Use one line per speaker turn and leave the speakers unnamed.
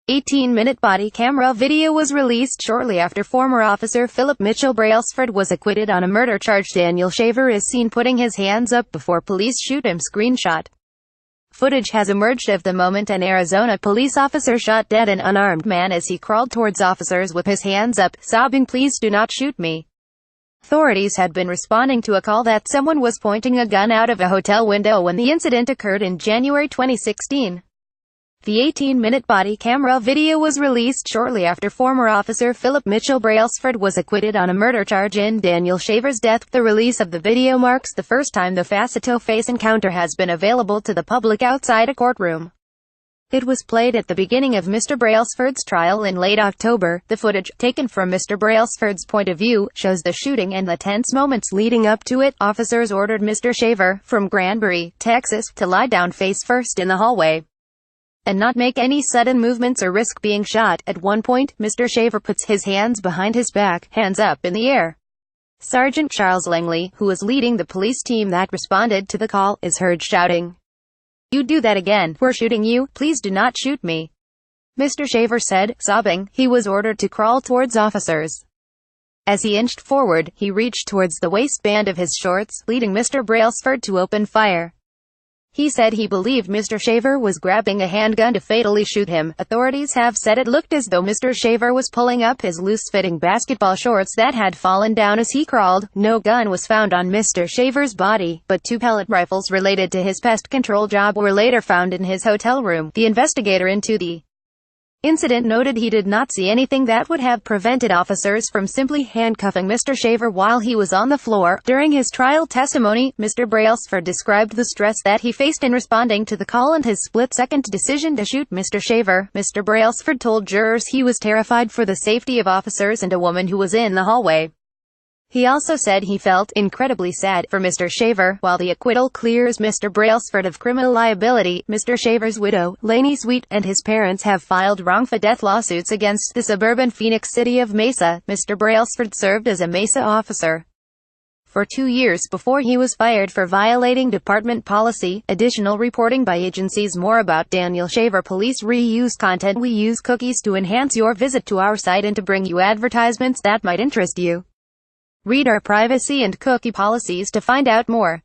18-minute body camera video was released shortly after former Officer Philip Mitchell Brailsford was acquitted on a murder charge. Daniel Shaver is seen putting his hands up before police shoot him. Screenshot. Footage has emerged of the moment an Arizona police officer shot dead an unarmed man as he crawled towards officers with his hands up, sobbing, "Please do not shoot me." Authorities had been responding to a call that someone was pointing a gun out of a hotel window when the incident occurred in January 2016. The 18-minute body camera video was released shortly after former Officer Philip Mitchell Brailsford was acquitted on a murder charge in Daniel Shaver's death. The release of the video marks the first time the face-to-face encounter has been available to the public outside a courtroom. It was played at the beginning of Mr. Brailsford's trial in late October. The footage, taken from Mr. Brailsford's point of view, shows the shooting and the tense moments leading up to it. Officers ordered Mr. Shaver, from Granbury, Texas, to lie down face first in the hallway and not make any sudden movements or risk being shot. At one point, Mr. Shaver puts his hands behind his back, hands up in the air. Sergeant Charles Langley, who was leading the police team that responded to the call, is heard shouting, "You do that again, we're shooting you, please do not shoot me." Mr. Shaver said, sobbing, he was ordered to crawl towards officers. As he inched forward, he reached towards the waistband of his shorts, leading Mr. Brailsford to open fire. He said he believed Mr. Shaver was grabbing a handgun to fatally shoot him. Authorities have said it looked as though Mr. Shaver was pulling up his loose-fitting basketball shorts that had fallen down as he crawled. No gun was found on Mr. Shaver's body, but 2 pellet rifles related to his pest control job were later found in his hotel room. The investigator into the incident noted he did not see anything that would have prevented officers from simply handcuffing Mr. Shaver while he was on the floor. During his trial testimony, Mr. Brailsford described the stress that he faced in responding to the call and his split-second decision to shoot Mr. Shaver. Mr. Brailsford told jurors he was terrified for the safety of officers and a woman who was in the hallway. He also said he felt incredibly sad for Mr. Shaver. While the acquittal clears Mr. Brailsford of criminal liability, Mr. Shaver's widow, Lainey Sweet, and his parents have filed wrongful death lawsuits against the suburban Phoenix city of Mesa. Mr. Brailsford served as a Mesa officer for 2 years before he was fired for violating department policy. Additional reporting by agencies. More about Daniel Shaver. Police reuse content. We use cookies to enhance your visit to our site and to bring you advertisements that might interest you. Read our privacy and cookie policies to find out more.